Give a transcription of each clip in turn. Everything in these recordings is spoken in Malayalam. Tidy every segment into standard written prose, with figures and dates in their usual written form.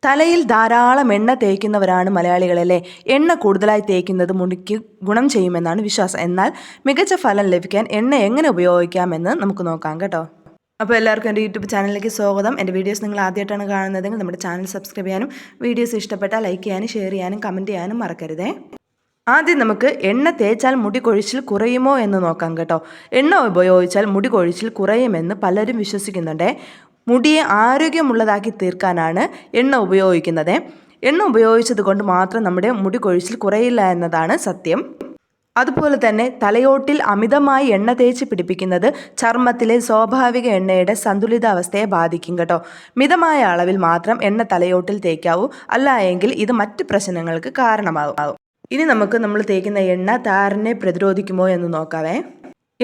തലയിൽ ധാരാളം എണ്ണ തേക്കുന്നവരാണ് മലയാളികളല്ലേ. എണ്ണ കൂടുതലായി തേക്കുന്നത് മുടിക്ക് ഗുണം ചെയ്യുമെന്നാണ് വിശ്വാസം. എന്നാൽ മികച്ച ഫലം ലഭിക്കാൻ എണ്ണ എങ്ങനെ ഉപയോഗിക്കാമെന്ന് നമുക്ക് നോക്കാം കേട്ടോ. അപ്പോൾ എല്ലാവർക്കും എൻ്റെ യൂട്യൂബ് ചാനലിലേക്ക് സ്വാഗതം. എൻ്റെ വീഡിയോസ് നിങ്ങൾ ആദ്യമായിട്ടാണ് കാണുന്നതെങ്കിൽ നമ്മുടെ ചാനൽ സബ്സ്ക്രൈബ് ചെയ്യാനും വീഡിയോസ് ഇഷ്ടപ്പെട്ടാൽ ലൈക്ക് ചെയ്യാനും ഷെയർ ചെയ്യാനും കമൻറ്റ് ചെയ്യാനും മറക്കരുതേ. ആദ്യം നമുക്ക് എണ്ണ തേച്ചാൽ മുടി കൊഴിച്ചിൽ കുറയുമോ എന്ന് നോക്കാം കേട്ടോ. എണ്ണ ഉപയോഗിച്ചാൽ മുടി കൊഴിച്ചിൽ കുറയുമെന്ന് പലരും വിശ്വസിക്കുന്നുണ്ട്. മുടിയെ ആരോഗ്യമുള്ളതാക്കി തീർക്കാനാണ് എണ്ണ ഉപയോഗിക്കുന്നത്. എണ്ണ ഉപയോഗിച്ചത് കൊണ്ട് മാത്രം നമ്മുടെ മുടി കൊഴിച്ചിൽ കുറയില്ല എന്നതാണ് സത്യം. അതുപോലെ തന്നെ തലയോട്ടിൽ അമിതമായി എണ്ണ തേച്ച് പിടിപ്പിക്കുന്നത് ചർമ്മത്തിലെ സ്വാഭാവിക എണ്ണയുടെ സന്തുലിതാവസ്ഥയെ ബാധിക്കും കേട്ടോ. മിതമായ അളവിൽ മാത്രം എണ്ണ തലയോട്ടിൽ തേക്കാവൂ, അല്ല എങ്കിൽ ഇത് മറ്റ് പ്രശ്നങ്ങൾക്ക് കാരണമാകും. ഇനി നമ്മൾ തേക്കുന്ന എണ്ണ താരനെ പ്രതിരോധിക്കുമോ എന്ന് നോക്കാവേ.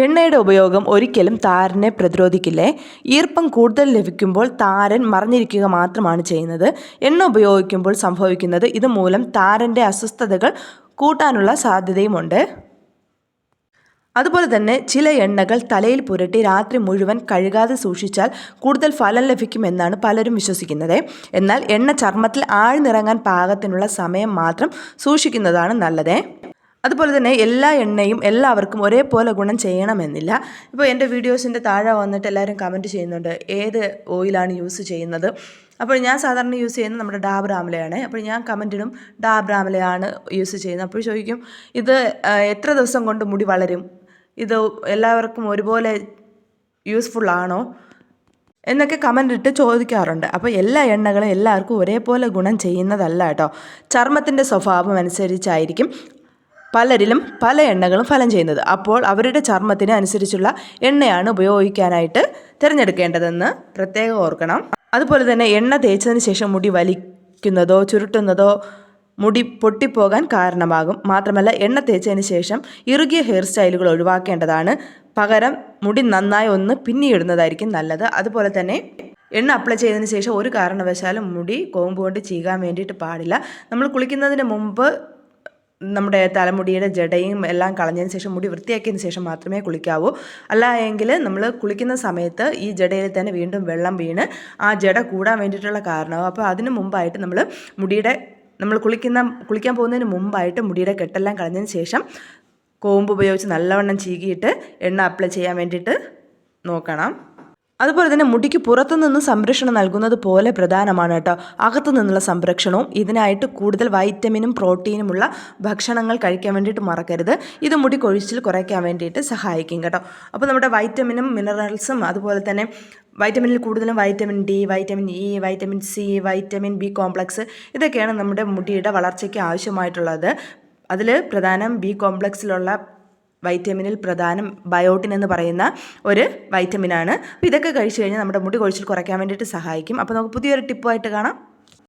എണ്ണയുടെ ഉപയോഗം ഒരിക്കലും താരനെ പ്രതിരോധിക്കില്ലേ. ഈർപ്പം കൂടുതൽ ലഭിക്കുമ്പോൾ താരൻ മറഞ്ഞിരിക്കുക മാത്രമാണ് ചെയ്യുന്നത്. എണ്ണ ഉപയോഗിക്കുമ്പോൾ സംഭവിക്കുന്നത് ഇതുമൂലം താരൻ്റെ അസ്വസ്ഥതകൾ കൂട്ടാനുള്ള സാധ്യതയുമുണ്ട്. അതുപോലെ തന്നെ ചില എണ്ണകൾ തലയിൽ പുരട്ടി രാത്രി മുഴുവൻ കഴുകാതെ സൂക്ഷിച്ചാൽ കൂടുതൽ ഫലം ലഭിക്കുമെന്നാണ് പലരും വിശ്വസിക്കുന്നത്. എന്നാൽ എണ്ണ ചർമ്മത്തിൽ ആഴ്ന്നിറങ്ങാൻ പാകത്തിനുള്ള സമയം മാത്രം സൂക്ഷിക്കുന്നതാണ് നല്ലത്. അതുപോലെ തന്നെ എല്ലാ എണ്ണയും എല്ലാവർക്കും ഒരേപോലെ ഗുണം ചെയ്യണമെന്നില്ല. ഇപ്പോൾ എൻ്റെ വീഡിയോസിൻ്റെ താഴെ വന്നിട്ട് എല്ലാവരും കമൻറ്റ് ചെയ്യുന്നുണ്ട് ഏത് ഓയിലാണ് യൂസ് ചെയ്യുന്നത്. അപ്പോൾ ഞാൻ സാധാരണ യൂസ് ചെയ്യുന്നത് നമ്മുടെ ഡാബർ ആംലയാണ്. അപ്പോൾ ഞാൻ കമൻറ്റിടും ഡാബർ ആംലയാണ് യൂസ് ചെയ്യുന്നത്. അപ്പോൾ ചോദിക്കും ഇത് എത്ര ദിവസം കൊണ്ട് മുടി വളരും, ഇത് എല്ലാവർക്കും ഒരുപോലെ യൂസ്ഫുൾ ആണോ എന്നൊക്കെ കമൻ്റ് ഇട്ട് ചോദിക്കാറുണ്ട്. അപ്പോൾ എല്ലാ എണ്ണകളും എല്ലാവർക്കും ഒരേപോലെ ഗുണം ചെയ്യുന്നതല്ല കേട്ടോ. ചർമ്മത്തിൻ്റെ സ്വഭാവം അനുസരിച്ചായിരിക്കും പലരിലും പല എണ്ണകളും ഫലം ചെയ്യുന്നത്. അപ്പോൾ അവരുടെ ചർമ്മത്തിന് അനുസരിച്ചുള്ള എണ്ണയാണ് ഉപയോഗിക്കാനായിട്ട് തിരഞ്ഞെടുക്കേണ്ടതെന്ന് പ്രത്യേകം ഓർക്കണം. അതുപോലെ തന്നെ എണ്ണ തേച്ചതിന് ശേഷം മുടി വലിക്കുന്നതോ ചുരുട്ടുന്നതോ മുടി പൊട്ടിപ്പോകാൻ കാരണമാകും. മാത്രമല്ല എണ്ണ തേച്ചതിന് ശേഷം ഇറുകിയ ഹെയർ സ്റ്റൈലുകൾ ഒഴിവാക്കേണ്ടതാണ്. പകരം മുടി നന്നായി ഒന്ന് പിന്നിയിടുന്നതായിരിക്കും നല്ലത്. അതുപോലെ തന്നെ എണ്ണ അപ്ലൈ ചെയ്തതിന് ശേഷം ഒരു കാരണവശാലും മുടി കോമ്പ് കൊണ്ട് ചീകാൻ വേണ്ടിയിട്ട് പാടില്ല. നമ്മൾ കുളിക്കുന്നതിന് മുമ്പ് നമ്മുടെ തലമുടിയുടെ ജടയും എല്ലാം കളഞ്ഞതിന് ശേഷം മുടി വൃത്തിയാക്കിയതിന് ശേഷം മാത്രമേ കുളിക്കാവൂ. അല്ല എങ്കിൽ നമ്മൾ കുളിക്കുന്ന സമയത്ത് ഈ ജടയിൽ തന്നെ വീണ്ടും വെള്ളം വീണ് ആ ജട കൂടാൻ വേണ്ടിയിട്ടുള്ള കാരണമാകും. അപ്പോൾ അതിന് മുമ്പായിട്ട് നമ്മൾ കുളിക്കാൻ പോകുന്നതിന് മുമ്പായിട്ട് മുടിയുടെ കെട്ടെല്ലാം കളഞ്ഞതിന് ശേഷം കോമ്പ് ഉപയോഗിച്ച് നല്ലവണ്ണം ചീകിയിട്ട് എണ്ണ അപ്ലൈ ചെയ്യാൻ വേണ്ടിയിട്ട് നോക്കണം. അതുപോലെ തന്നെ മുടിക്ക് പുറത്തുനിന്ന് സംരക്ഷണം നൽകുന്നത് പോലെ പ്രധാനമാണ് കേട്ടോ അകത്തു നിന്നുള്ള സംരക്ഷണവും. ഇതിനായിട്ട് കൂടുതൽ വൈറ്റമിനും പ്രോട്ടീനുമുള്ള ഭക്ഷണങ്ങൾ കഴിക്കാൻ വേണ്ടിയിട്ട് മറക്കരുത്. ഇത് മുടി കൊഴിച്ചിൽ കുറയ്ക്കാൻ വേണ്ടിയിട്ട് സഹായിക്കും കേട്ടോ. അപ്പോൾ നമ്മുടെ വൈറ്റമിനും മിനറൽസും അതുപോലെ തന്നെ വൈറ്റമിനിൽ കൂടുതലും vitamin D, vitamin E, vitamin C, vitamin B complex ഇതൊക്കെയാണ് നമ്മുടെ മുടിയുടെ വളർച്ചയ്ക്ക് ആവശ്യമായിട്ടുള്ളത്. അതിൽ പ്രധാനം ബി കോംപ്ലക്സിലുള്ള വൈറ്റമിനിൽ പ്രധാനം ബയോട്ടിൻ എന്ന് പറയുന്ന ഒരു വൈറ്റമിനാണ്. അപ്പോൾ ഇതൊക്കെ കഴിച്ചു കഴിഞ്ഞാൽ നമ്മുടെ മുടി കൊഴിച്ചിൽ കുറയ്ക്കാൻ വേണ്ടിയിട്ട് സഹായിക്കും. അപ്പോൾ നമുക്ക് പുതിയൊരു ടിപ്പുമായിട്ട് കാണാം.